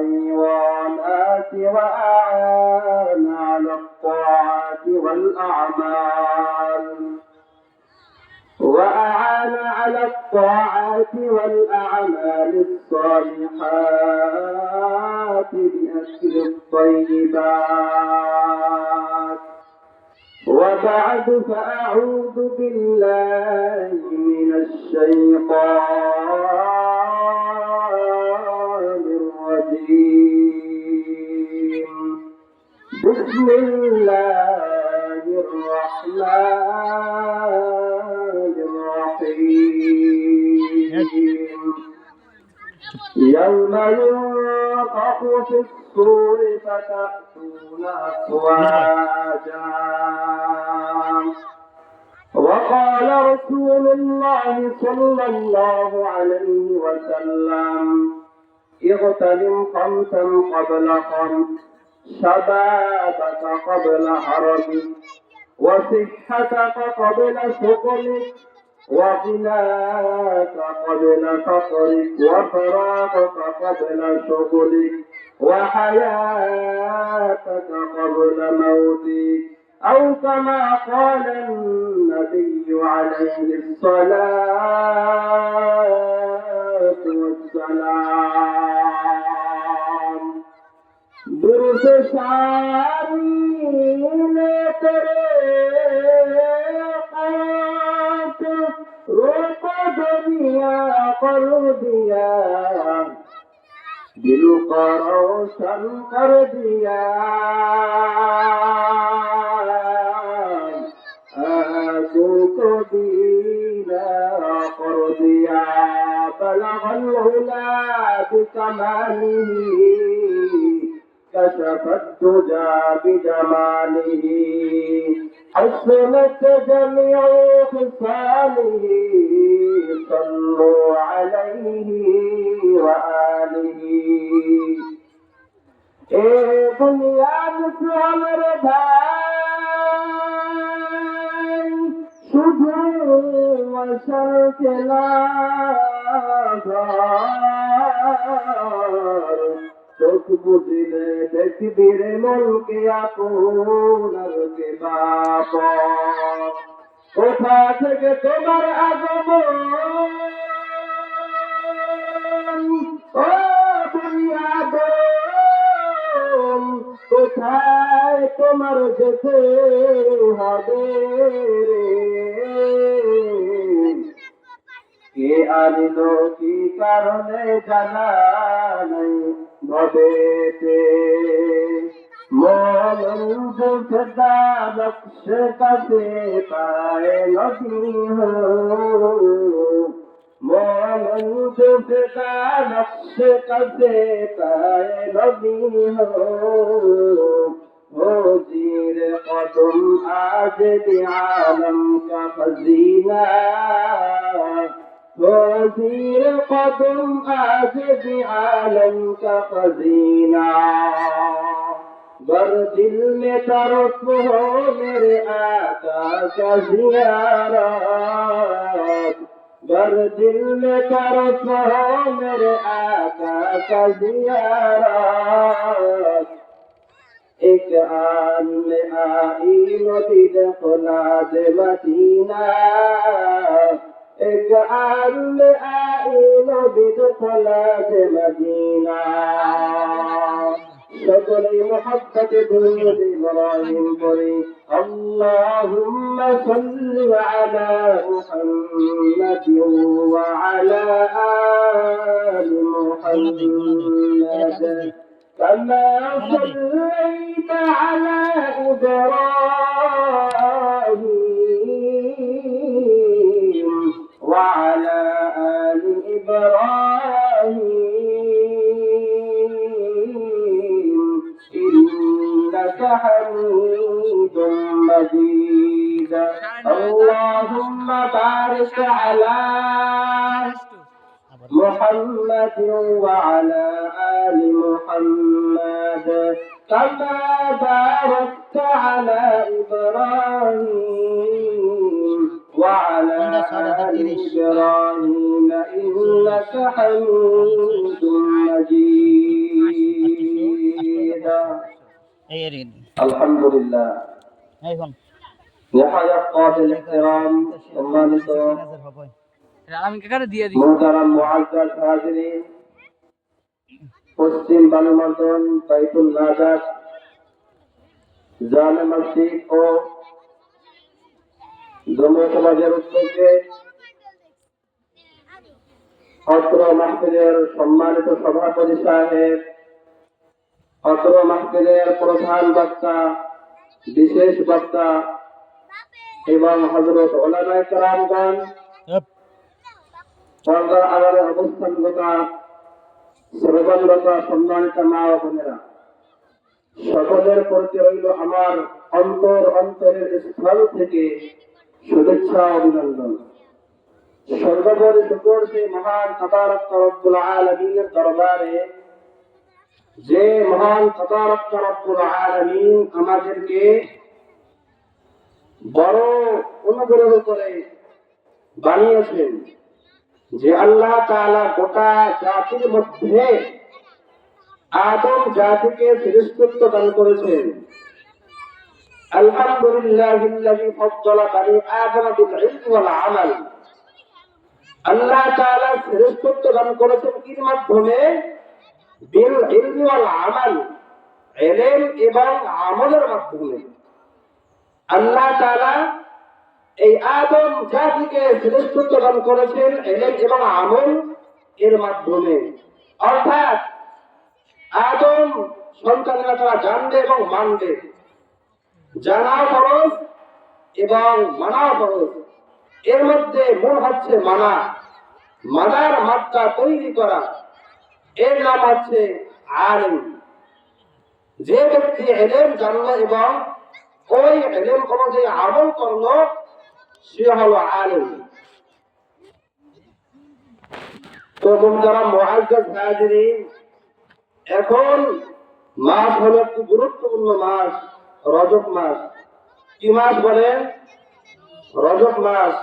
والحيوانات وأعان على الطاعات والأعمال الصالحات بأكل الطيبات. وبعد فأعوذ بالله من الشيطان الرجيم. بسم الله الرحمن الرحيم. يوم ينفخ في الصور فتأتون أفواجا. وقال رسول الله صلى الله عليه وسلم: اغتنم خمسا قبل خمس، شبابك قبل هرمك، وصحتك قبل سقمك، وغناك قبل فقرك، وفراغك قبل شغلك، وحياتك قبل موتك، أو كما قال النبي عليه الصلاة والسلام. درس شامل روح دنیا کر دیا، دل کو روشن کر دیا، آنکھوں کو بینا کر دیا، بلغ العلا بکمالہ، كشف الدجى بجماله، حسنت جميع خصاله، صلوا عليه وآله. اے بنیاد سے ہمارے بھائی، শুধু আশার খেলাঘর, চোখ বুঝিলে দেখবি রে মনকে আপনার কে বাপ। কোথা থেকে তোমার আগমন, ও বুনিয়াদম, কোথায় তোমার যেতে হবে রে? কে আনিল কি কারণে জানা নাই ভবেতে, মোমন ফেদা নকশ কাছে পায়ে নদী হো, মোমন ফেদা নকশ কাছে পায়ে নদী হো, हो जीर कदम आज भी आलम का खजीना, हो जीर कदम आज भी आलम का खजीना। गर दिल में तरफ हो मेरे आका का ज़ियारत, गर दिल में तरफ हो मेरे आका का ज़ियारत। एक आन में आई नदी दखला दे मदीना, एक आन में आई नदी दखला दे मदीना। সকলেই মহব্বতে দুরূদ ইব্রাহিম পড়ি। আল্লাহুম্মা সাল্লি আলা মুহাম্মাদিন ওয়া আলা আলি মুহাম্মাদ كما صليت على إبراهيم وعلى آل إبراهيم إنك حميد مجيد. اللهم بارك على محمد وعلى آل محمد كما باركت على إبراهيم وعلى آل إبراهيم إنك حميد مجيد الحمد لله نهاية قابل احترام সম্মানিত মোহতারাম মুআজ্জাজ হাজিরিন পশ্চিম বালুমন্ডল বাইতুল নাজাত জামে মসজিদ ও জমিয়ত সমাজের উদ্যোগে অত্র মাহফিলের সম্মানিত সভাপতি সাহেব, অত্র মাহফিলের প্রধান বক্তা, বিশেষ বক্তা এবং হযরত উলামায়ে কেরামগণ, পর্দার আড়ালে অবস্থানরত শ্রবণরত সম্মানিত মা ও বোনেরা, সকলের প্রতি রইল আমার অন্তরের স্থল থেকে শুভেচ্ছা অভিনন্দন। সর্বোপরি শুকর সেই মহান তাবারক রব্বুল আলামিনের দরবারে, যে মহান তাবারক রব্বুল আলামিন আমাদেরকে বড় অনুগ্রহ করে বানিয়েছেন, যে আল্লাহ তাআলা গোটা জাতির মধ্যে আদম জাতিকে শ্রেষ্ঠত্ব দান করেছেন। আলহামদুলিল্লাহিল্লাযী ফাদ্দালা বানি আদম বিল ইলমি ওয়াল আমাল। আল্লাহ তাআলা শ্রেষ্ঠত্ব দান করেছেন কির মাধ্যমে? বিল ইলমি ওয়াল আমাল, ইলম এবং আমলের মাধ্যমে। আল্লাহ তাআলা এই আদম জাতিকে শ্রেষ্ঠত্ব দান করেছেন ইলম এবং আমল এর মাধ্যমে। অর্থাৎ আদম সন্তানেরা তারা জানবে এবং মানবে, জানা ফরজ এবং মানা ফরজ। এর মধ্যে মূল হচ্ছে মানা, মানার মাত্রা তৈরি করা, এর নাম হচ্ছে আলিম। যে ব্যক্তি ইলম জানলো এবং ওই ইলম অনুযায়ী আমল করলো, সে হলো আলিম। তো মুহতারাম মুআজ্জাজ হাজিরিন, এখন মাস হলো একটি গুরুত্বপূর্ণ মাস, রজব মাস। কি মাস বলেন? রজব মাস।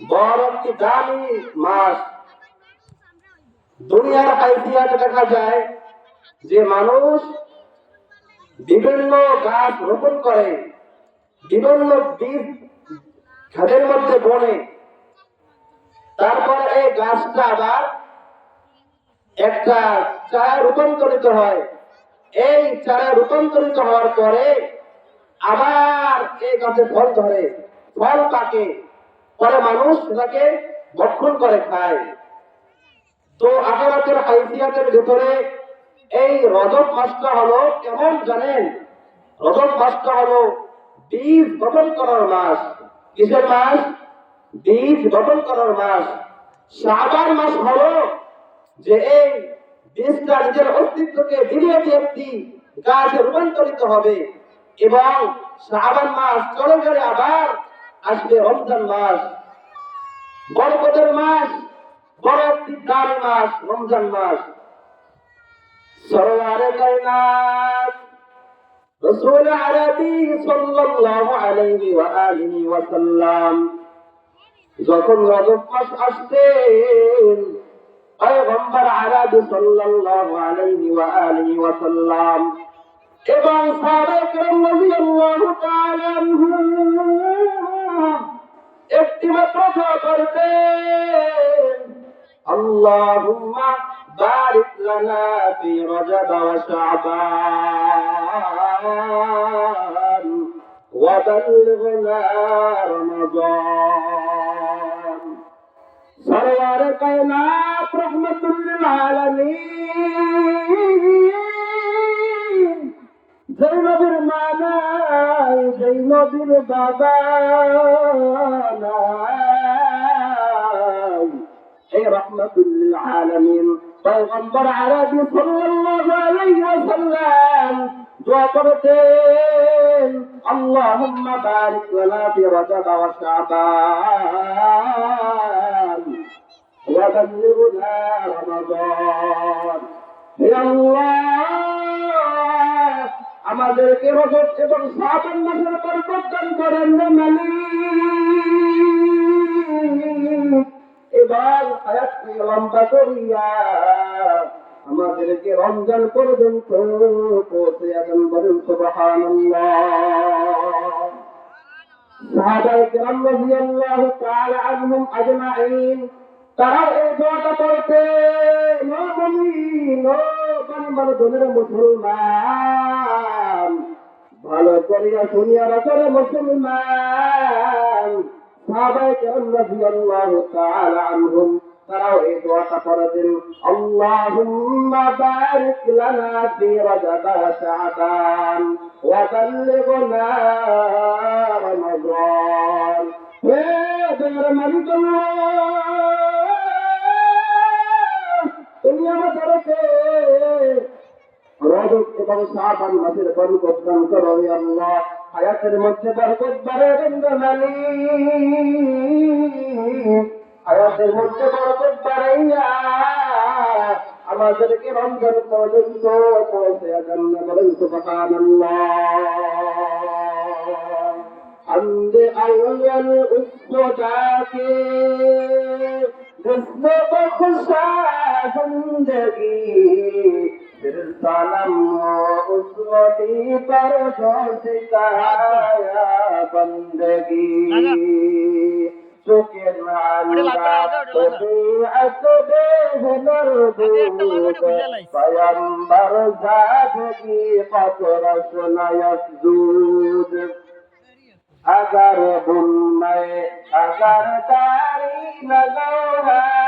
বড় একটি দামি মাস। দুনিয়ার হাইতিয়াতে দেখা যায় যে মানুষ বিভিন্ন গাছ রোপণ করে, বিভিন্ন বীজ খাদের মধ্যে বনে, তারপর এই গাছটা আবার একটা চারায় রূপান্তরিত হয়। এই চারায় রূপান্তরিত হওয়ার পরে আবার এই গাছে ফল ধরে, ফল পাকে, পরে মানুষ সেটাকে ভক্ষণ করে খায়। তো আখিরাতের হাইতিয়াতের ভিতরে এই রজব মাসটা হলো কেমন জানেন? রজব মাসটা হলো বীজ বপন করার মাস। কিসের মাস? বীজ বপন করার মাস। শাবান মাস হলো যে এই বীজটা নিজের অস্তিত্বকে ধীরে ধীরে একটি গাছে রূপান্তরিত হবে, এবং শাবান মাস চলে গেলে আবার আসবে রমজান মাস, বরকতের মাস, বড় একটি দামি মাস রমজান মাস। সরওয়ারে কায়নাত রাসূল আরবি সাল্লাল্লাহু আলাইহি ওয়া আলিহি ওয়া সাল্লাম যখন রজব মাস আসতেন, পয়গম্বর আরবি সাল্লাল্লাহু আলাইহি ওয়া আলিহি ওয়া সাল্লাম এবং সাহাবায়ে কেরাম রাদিয়াল্লাহু তাআলা আনহুম একটি মাত্র দোয়া করতেন, আল্লাহুম্মা বারিক লানা ফি রজব ওয়া শাবান ওয়া বাল্লিগনা রমাদান। সরওয়ারে কায়নাত রাহমাতুল লিল আলামিন, যেই নবীর মা নাই, যেই নবীর বাবা নাই, এই রাহমাতুল লিল আলামিন পয়গম্বর আরবি সাল্লাল্লাহু আলাইহি ওয়াসাল্লাম দোয়া করতেন, আল্লাহুম্মা বারিক লানা ফি রজব ওয়া শাবান ওয়া বাল্লিগনা রমাদান। হে আল্লাহ, আমাদেরকে রজব এবং শাবান মাসের বরকত দান করেন রে মালিক। এবার হায়াতকে লম্বা করিয়া আমাদেরকে রমজান পর্যন্ত পৌঁছে যাবেন, বলেন সুবহানাল্লাহ। সাহাবায়ে কেরাম রাদিয়াল্লাহু তাআলা আনহুম আজমাইন তারাও এই দোয়াটা পড়তেন, ও মুমিন, ও বান্দরদের মুসলমান, ভালো করিয়া শুনিয়া রাখো মুসলমান। সাহাবায়ে কেরাম রাদিয়াল্লাহু তাআলা আনহুম তারাও এই দোয়াটা পড়তেন, আল্লাহুম্মা বারিক লানা ফি রাজাব শাবান ওয়া বাল্লিগনা রমাদান। হে দয়ার মালিক আল্লাহ, তুমি আমাদেরকে রজব এবং শাবান মাসের বরকত দান করো হে আল্লাহ। হায়াতের মধ্যে বরকত বাড়াবেন গো মালিক, হায়াতের মধ্যে বরকত বাড়াইয়া আমাদেরকে রমজান পর্যন্ত পৌঁছে যান, বলেন সুবহানাল্লাহ। حمد أول أسودا के जिसने बख्शा जिंदगी फिर सनम उस वली पर जो सिखाया बंदगी चुके नाला तबीयत बेहुनर दूध पैगंबर ज़ादगी क़तरस नयसूद अगर बुन में अगर दारी नगौहार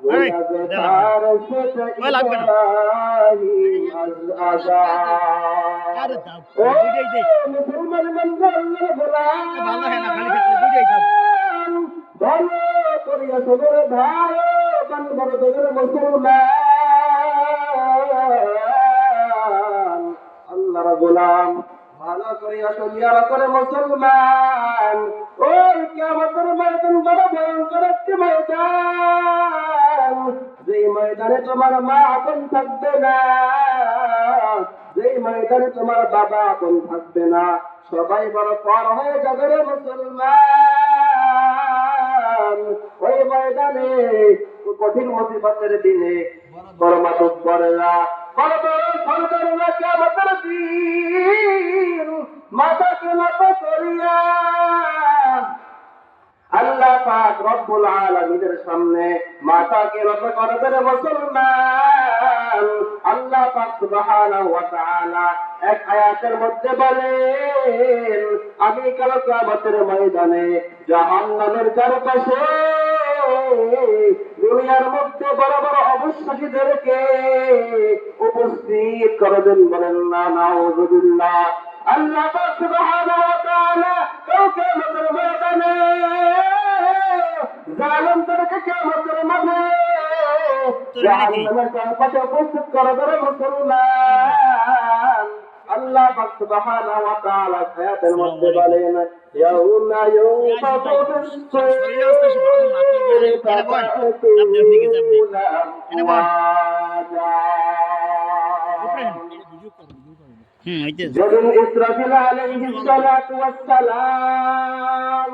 गुनहगार से इब्राहिम आज़ाद। ओ मुसलमान मंजर गुलाम ভালো করিয়া তোদের ভাই বান্দর তোদের মুসলমান, আল্লাহর গোলাম, ভালো করিয়া শুনিয়া করে মুসলমান। ওই কিয়ামতের ময়দান বড় ভয়ঙ্কর একটি ময়দান, যে ময়দানে তোমার মা আপন থাকবে না, যে ময়দানে তোমার বাবা আপন থাকবে না, সবাই বড় পর হয়ে যাবে রে মুসলমান। ওই ময়দানে কঠিন মুসিবতের দিনে বড় মাদক বড়রা বড় বড় সন্তানরা কিয়ামতের দিন মাথাকে নত করিয়া আল্লাহ পাক রব্বুল আলামিনের সামনে মাথাকে নত করবে রে মুসলমান। আল্লাহ পাক সুবহানাহু ওয়া তাআলা এক আয়াতের মধ্যে বলেন, আমি কাল কিয়ামতের ময়দানে জাহান্নামের চারপাশে দুনিয়ার মধ্যে বড় বড় অবিশ্বাসীদেরকে উপস্থিত করবেন, বলেন না নাউযুবিল্লাহ। আল্লাহ পাক সুবহানাহু ওয়া তাআলা কিয়ামতের ময়দানে জালেমদেরকে কিয়ামতের মাঠে জাহান্নামের চারপাশে উপস্থিত করবেন মুসলমান। আল্লাহ পাক সুবহানাহু ওয়া তাআলা আয়াতের মধ্যে বলেন, ইয়াউমা ইউনফাখু ফিস-সূরি ফাতা'তুনা আফওয়াজা। যেদিন ইসরাফিল আলাইহিস সালাতু ওয়াস সালাম